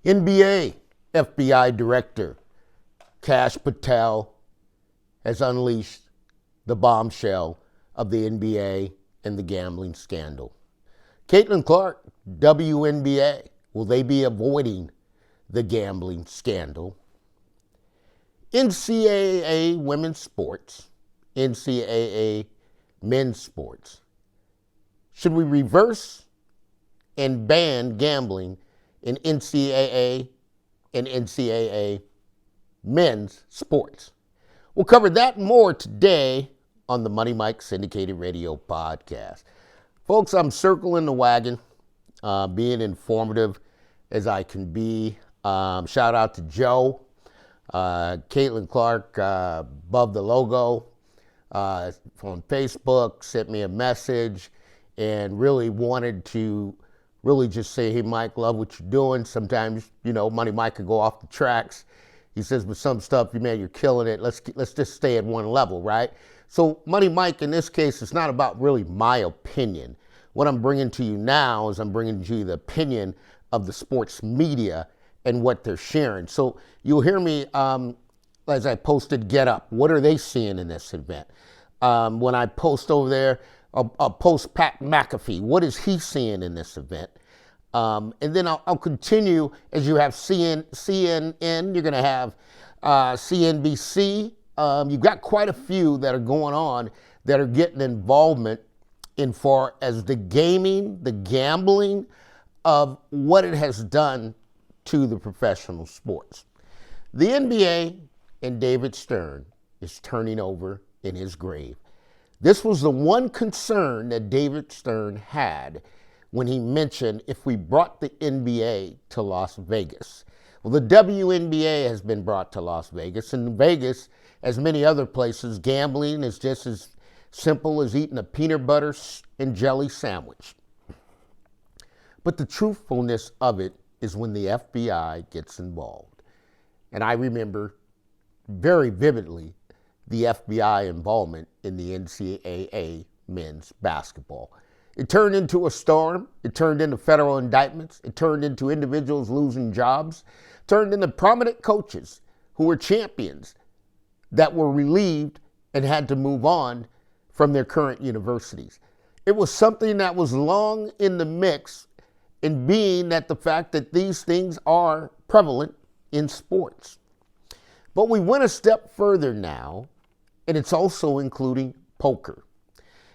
NBA FBI Director Kash Patel has unleashed the bombshell of the NBA and the gambling scandal. Caitlin Clark, WNBA, will they be avoiding the gambling scandal? NCAA women's sports, NCAA men's sports. Should we reverse and ban gambling in NCAA and NCAA men's sports? We'll cover that and more today on the Money Mike Syndicated Radio Podcast. Folks, I'm circling the wagon, being informative as I can be. Shout out to Joe, Caitlin Clark, above the logo, on Facebook, sent me a message and really wanted to really just say, hey, Mike, love what you're doing. Sometimes, Money Mike could go off the tracks. He says, but some stuff, man, you're killing it. Let's just stay at one level, right? So Money Mike, in this case, it's not about really my opinion. What I'm bringing to you now is I'm bringing to you the opinion of the sports media and what they're sharing. So you'll hear me as I posted Get Up. What are they seeing in this event? When I post over there, I'll post Pat McAfee. What is he seeing in this event? And then I'll continue as you have CNN, you're going to have CNBC. You've got quite a few that are going on that are getting involvement in far as the gaming, the gambling of what it has done to the professional sports. The NBA and David Stern is turning over in his grave. This was the one concern that David Stern had when he mentioned if we brought the NBA to Las Vegas. Well, the WNBA has been brought to Las Vegas. And in Vegas, as many other places, gambling is just as simple as eating a peanut butter and jelly sandwich. But the truthfulness of it is when the FBI gets involved. And I remember very vividly the FBI involvement in the NCAA men's basketball. It turned into a storm. It turned into federal indictments. It turned into individuals losing jobs. It turned into prominent coaches who were champions that were relieved and had to move on from their current universities. It was something that was long in the mix, in being that the fact that these things are prevalent in sports. But we went a step further now, and it's also including poker.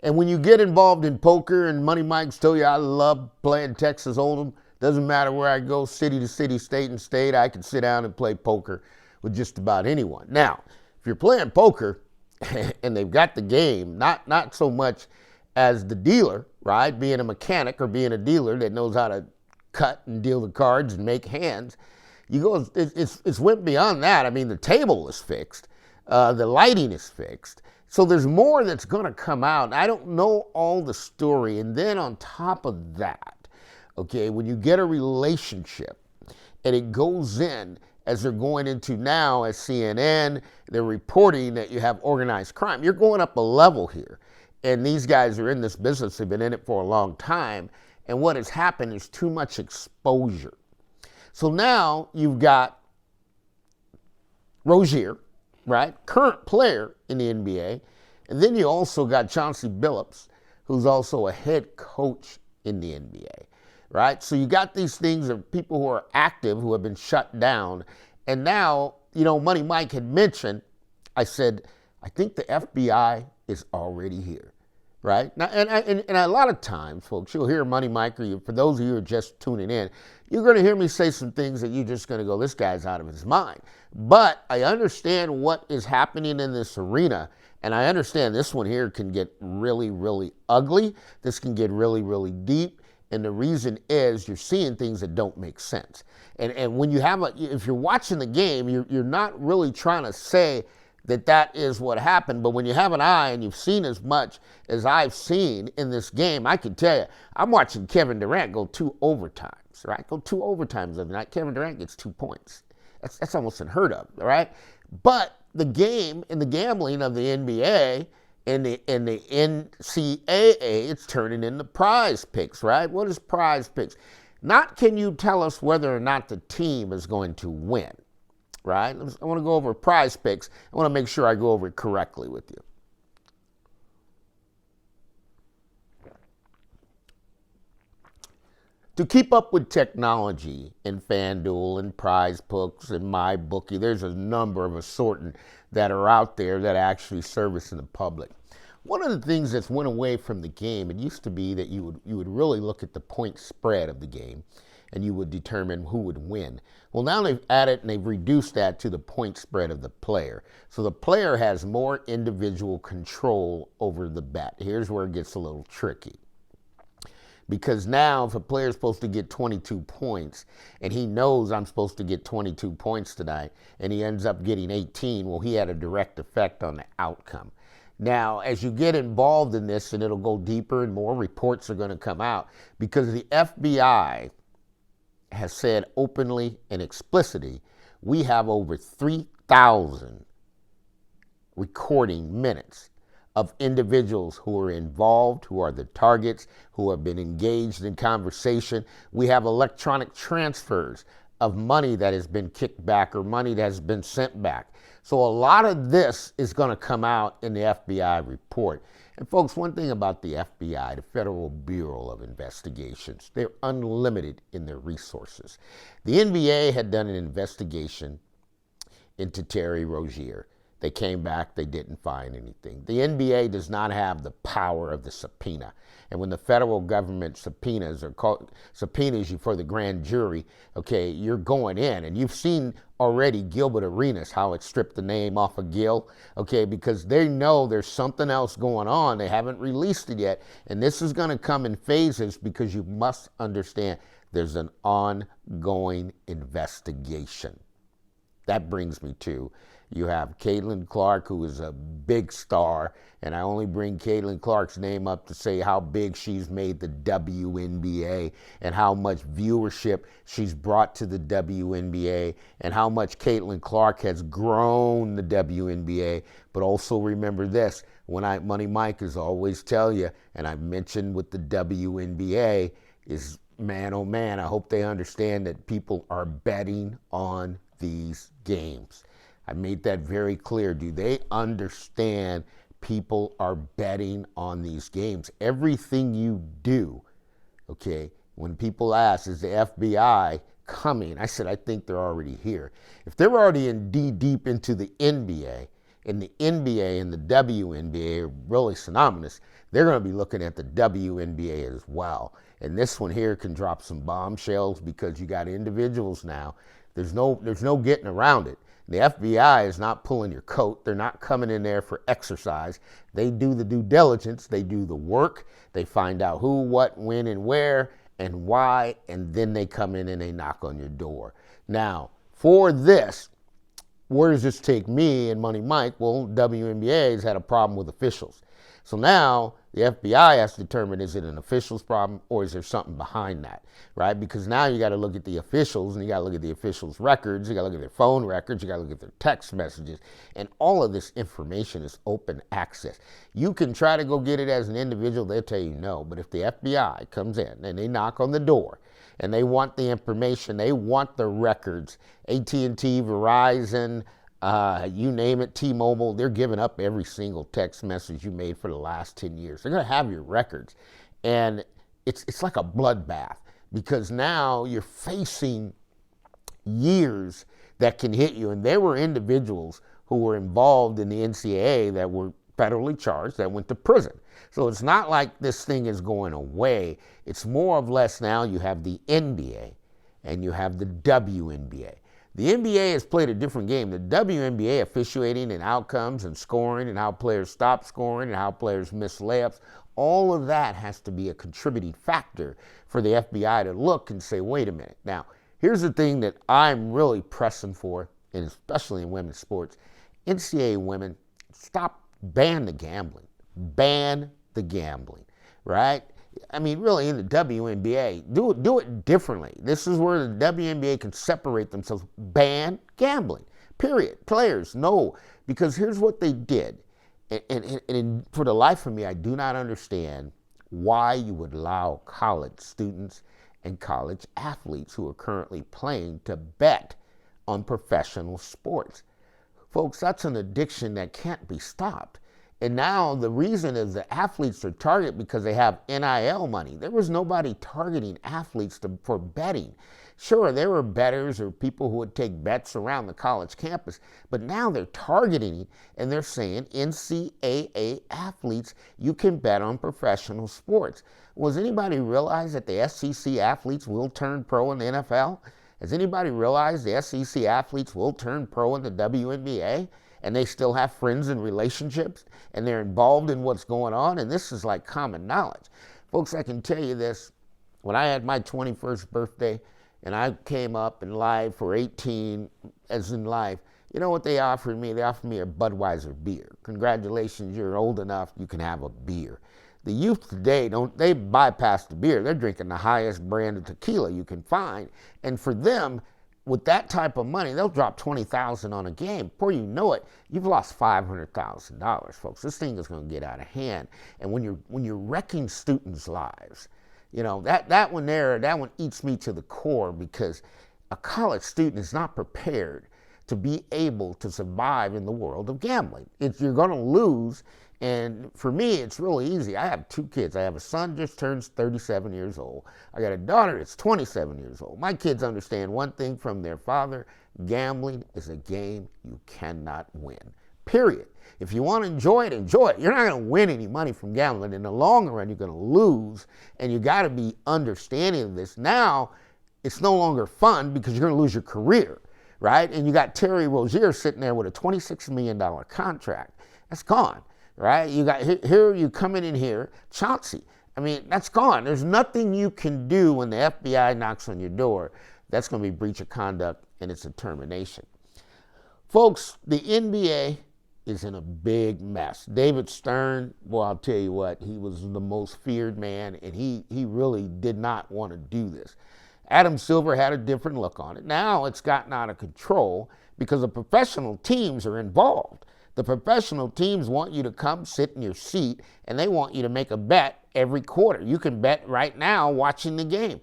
And when you get involved in poker, and Money Mike's told you I love playing Texas Hold'em, doesn't matter where I go, city to city, state and state, I can sit down and play poker with just about anyone. Now, if you're playing poker and they've got the game, not so much as the dealer, right, being a mechanic or being a dealer that knows how to cut and deal the cards and make hands, it's went beyond that. I mean, the table is fixed. The lighting is fixed. So there's more that's going to come out. I don't know all the story. And then on top of that, okay, when you get a relationship and it goes in, as they're going into now as CNN, they're reporting that you have organized crime. You're going up a level here. And these guys are in this business. They've been in it for a long time. And what has happened is too much exposure. So now you've got Rozier, right? Current player in the NBA. And then you also got Chauncey Billups, who's also a head coach in the NBA, right? So you got these things of people who are active, who have been shut down. And now, Money Mike had mentioned, I said, I think the FBI is already here, right? Now, and a lot of times, folks, you'll hear Money Mike, or for those of you who are just tuning in, you're going to hear me say some things that you're just going to go, this guy's out of his mind. But I understand what is happening in this arena, and I understand this one here can get really, really ugly. This can get really, really deep, and the reason is you're seeing things that don't make sense. And when you have if you're watching the game, you're not really trying to say that is what happened. But when you have an eye and you've seen as much as I've seen in this game, I can tell you, I'm watching Kevin Durant go 2 overtimes, right? Go 2 overtimes the other night. Kevin Durant gets 2 points. That's almost unheard of, right? But the game and the gambling of the NBA and the NCAA, it's turning into prize picks, right? What is prize picks? Not can you tell us whether or not the team is going to win, right? I want to go over prize picks. I want to make sure I go over it correctly with you. To keep up with technology in FanDuel and Prize Picks and MyBookie, there's a number of assortment that are out there that actually service in the public. One of the things that's went away from the game, it used to be that you would really look at the point spread of the game and you would determine who would win. Well, now they've added and they've reduced that to the point spread of the player. So the player has more individual control over the bet. Here's where it gets a little tricky. Because now if a player is supposed to get 22 points and he knows I'm supposed to get 22 points tonight and he ends up getting 18, well, he had a direct effect on the outcome. Now, as you get involved in this, and it'll go deeper and more reports are going to come out, because the FBI has said openly and explicitly, we have over 3,000 recording minutes of individuals who are involved, who are the targets, who have been engaged in conversation. We have electronic transfers of money that has been kicked back or money that has been sent back. So a lot of this is going to come out in the FBI report. And folks, one thing about the FBI, the Federal Bureau of Investigations, they're unlimited in their resources. The NBA had done an investigation into Terry Rozier. They came back, they didn't find anything. The NBA does not have the power of the subpoena. And when the federal government subpoenas you for the grand jury, okay, you're going in. And you've seen already Gilbert Arenas, how it stripped the name off of Gil, okay, because they know there's something else going on. They haven't released it yet. And this is going to come in phases, because you must understand there's an ongoing investigation. That brings me to, you have Caitlin Clark, who is a big star, and I only bring Caitlin Clark's name up to say how big she's made the WNBA and how much viewership she's brought to the WNBA and how much Caitlin Clark has grown the WNBA. But also remember this, Money Mike is always tell you, and I've mentioned with the WNBA, is man, oh man, I hope they understand that people are betting on these games. I made that very clear. Do they understand people are betting on these games? Everything you do, okay, when people ask, is the FBI coming? I said, I think they're already here. If they're already in deep into the NBA, and the NBA and the WNBA are really synonymous, they're going to be looking at the WNBA as well. And this one here can drop some bombshells, because you got individuals now. There's no getting around it. The FBI is not pulling your coat. They're not coming in there for exercise. They do the due diligence. They do the work. They find out who, what, when, and where, and why, and then they come in and they knock on your door. Now, for this, where does this take me and Money Mike? Well, WNBA has had a problem with officials. So now the FBI has to determine, is it an officials problem or is there something behind that, right? Because now you got to look at the officials, and you got to look at the officials' records, you got to look at their phone records, you got to look at their text messages, and all of this information is open access. You can try to go get it as an individual, they'll tell you no, but if the FBI comes in and they knock on the door and they want the information, they want the records, AT&T, Verizon, you name it, T-Mobile, they're giving up every single text message you made for the last 10 years. They're going to have your records. And it's like a bloodbath, because now you're facing years that can hit you. And there were individuals who were involved in the NCAA that were federally charged that went to prison. So it's not like this thing is going away. It's more or less now you have the NBA and you have the WNBA. The NBA has played a different game. The WNBA officiating and outcomes and scoring and how players stop scoring and how players miss layups, all of that has to be a contributing factor for the FBI to look and say, wait a minute. Now, here's the thing that I'm really pressing for, and especially in women's sports. NCAA women, ban the gambling. Ban the gambling, right? I mean, really, in the WNBA, do it differently. This is where the WNBA can separate themselves. Ban gambling, period. Players, no, because here's what they did. And for the life of me, I do not understand why you would allow college students and college athletes who are currently playing to bet on professional sports. Folks, that's an addiction that can't be stopped. And now the reason is the athletes are targeted because they have NIL money. There was nobody targeting athletes for betting. Sure, there were bettors or people who would take bets around the college campus, but now they're targeting and they're saying NCAA athletes, you can bet on professional sports. Was anybody realize that the SEC athletes will turn pro in the NFL? Has anybody realized the SEC athletes will turn pro in the WNBA? And they still have friends and relationships, and they're involved in what's going on, and this is like common knowledge. Folks, I can tell you this, when I had my 21st birthday, and I came up in life for 18, as in life, you know what they offered me? They offered me a Budweiser beer. Congratulations, you're old enough, you can have a beer. The youth today, they bypass the beer. They're drinking the highest brand of tequila you can find, and for them, with that type of money, they'll drop $20,000 on a game. Before you know it, you've lost $500,000, folks. This thing is going to get out of hand. And when you're wrecking students' lives, you know, that one eats me to the core, because a college student is not prepared to be able to survive in the world of gambling. You're going to lose. And for me, it's really easy. I have 2 kids. I have a son just turns 37 years old. I got a daughter that's 27 years old. My kids understand one thing from their father: gambling is a game you cannot win, period. If you want to enjoy it, enjoy it. You're not going to win any money from gambling. In the long run, you're going to lose, and you got to be understanding of this. Now, it's no longer fun because you're going to lose your career, right? And you got Terry Rozier sitting there with a $26 million contract. That's gone. Right? You got here, you coming in here, Chauncey. I mean, that's gone. There's nothing you can do when the FBI knocks on your door. That's going to be breach of conduct, and it's a termination. Folks, the NBA is in a big mess. David Stern, well, I'll tell you what, he was the most feared man, and he really did not want to do this. Adam Silver had a different look on it. Now it's gotten out of control because the professional teams are involved. The professional teams want you to come sit in your seat, and they want you to make a bet every quarter. You can bet right now watching the game.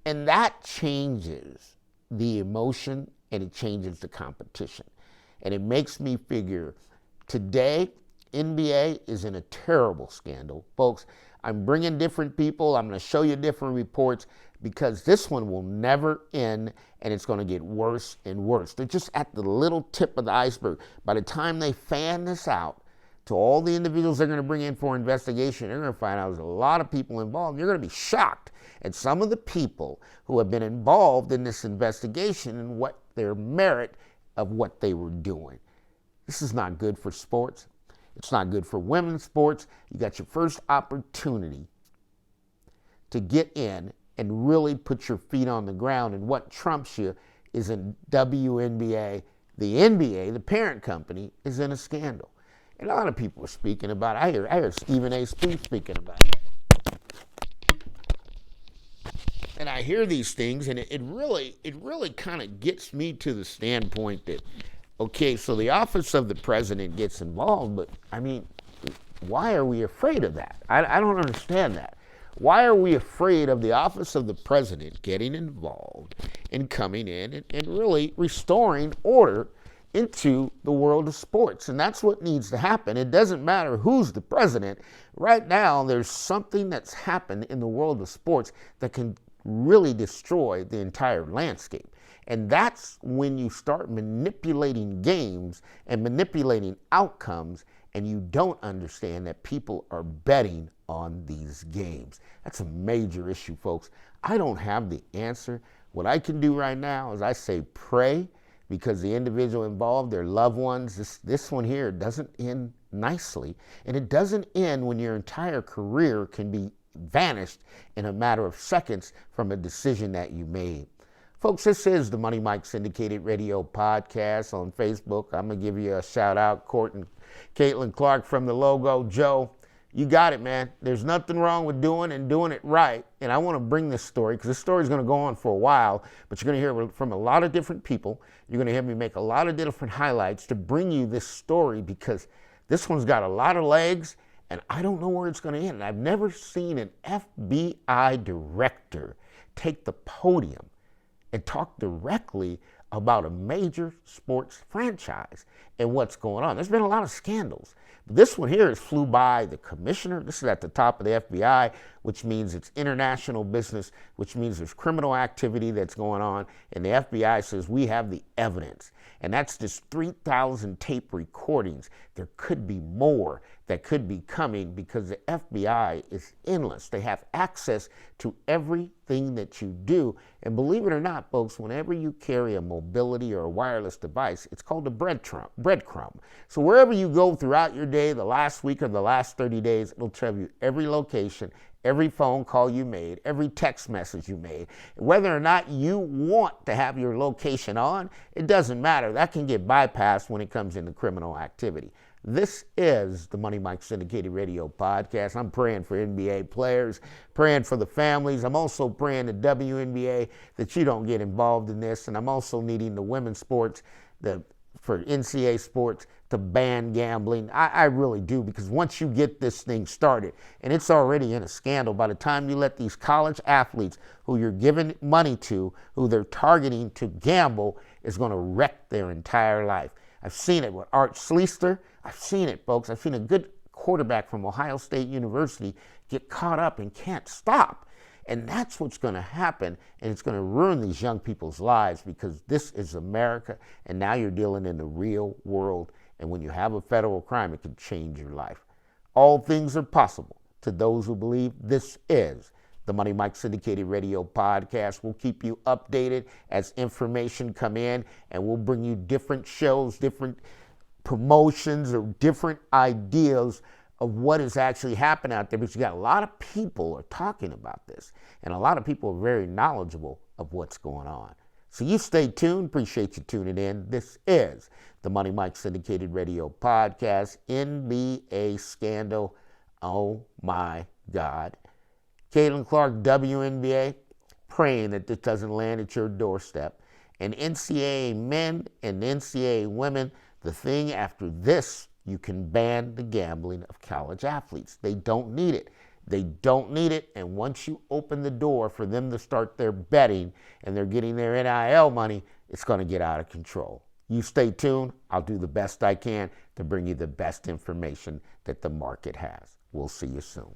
And that changes the emotion, and it changes the competition. And it makes me figure today, NBA is in a terrible scandal. Folks, I'm bringing different people. I'm going to show you different reports, because this one will never end, and it's going to get worse and worse. They're just at the little tip of the iceberg. By the time they fan this out to all the individuals they're going to bring in for investigation, they're going to find out there's a lot of people involved. You're going to be shocked at some of the people who have been involved in this investigation and what their merit of what they were doing. This is not good for sports. It's not good for women's sports. You got your first opportunity to get in and really put your feet on the ground. And what trumps you is in WNBA. The NBA, the parent company, is in a scandal. And a lot of people are speaking about it. I hear Stephen A. Smith speaking about it. And I hear these things, and it really kind of gets me to the standpoint that, okay, so the office of the president gets involved, but I mean, why are we afraid of that? I don't understand that. Why are we afraid of the office of the president getting involved and coming in and really restoring order into the world of sports? And that's what needs to happen. It doesn't matter who's the president. Right now, there's something that's happened in the world of sports that can really destroy the entire landscape. And that's when you start manipulating games and manipulating outcomes, and you don't understand that people are betting on these games. That's a major issue, folks. I don't have the answer. What I can do right now is I say pray, because the individual involved, their loved ones, this one here doesn't end nicely. And it doesn't end when your entire career can be vanished in a matter of seconds from a decision that you made. Folks, this is the Money Mike Syndicated Radio Podcast on Facebook. I'm going to give you a shout out, Court and Caitlin Clark from the logo. Joe, you got it, man. There's nothing wrong with doing it right. And I want to bring this story, because this story is going to go on for a while, but you're going to hear from a lot of different people. You're going to hear me make a lot of different highlights to bring you this story, because this one's got a lot of legs, and I don't know where it's going to end. I've never seen an FBI director take the podium and talk directly about a major sports franchise and what's going on. There's been a lot of scandals. But this one here is flew by the commissioner. This is at the top of the FBI, which means it's international business, which means there's criminal activity that's going on. And the FBI says, we have the evidence. And that's just 3,000 tape recordings. There could be more that could be coming because the FBI is endless. They have access to everything that you do. And believe it or not, folks, whenever you carry a mobility or a wireless device, it's called a breadcrumb. So wherever you go throughout your day, the last week or the last 30 days, it'll tell you every location, every phone call you made, every text message you made. Whether or not you want to have your location on, it doesn't matter. That can get bypassed when it comes into criminal activity. This is the Money Mike Syndicated Radio Podcast. I'm praying for NBA players, praying for the families. I'm also praying the WNBA that you don't get involved in this. And I'm also needing the women's sports, for NCAA sports, to ban gambling. I really do, because once you get this thing started, and it's already in a scandal, by the time you let these college athletes who you're giving money to, who they're targeting to gamble, is going to wreck their entire life. I've seen it with Art Schlichter. I've seen it, folks. I've seen a good quarterback from Ohio State University get caught up and can't stop. And that's what's going to happen, and it's going to ruin these young people's lives, because this is America, and now you're dealing in the real world. And when you have a federal crime, it can change your life. All things are possible to those who believe. This is the Money Mike Syndicated Radio Podcast. We'll keep you updated as information come in, and we'll bring you different shows, different promotions, or different ideas of what is actually happening out there, because you got a lot of people are talking about this, and a lot of people are very knowledgeable of what's going on. So you stay tuned. Appreciate you tuning in. This is the Money Mike Syndicated Radio Podcast. NBA scandal. Oh my God. Caitlin Clark, WNBA, praying that this doesn't land at your doorstep. And NCAA men and NCAA women, the thing after this, you can ban the gambling of college athletes. They don't need it. They don't need it. And once you open the door for them to start their betting and they're getting their NIL money, it's going to get out of control. You stay tuned. I'll do the best I can to bring you the best information that the market has. We'll see you soon.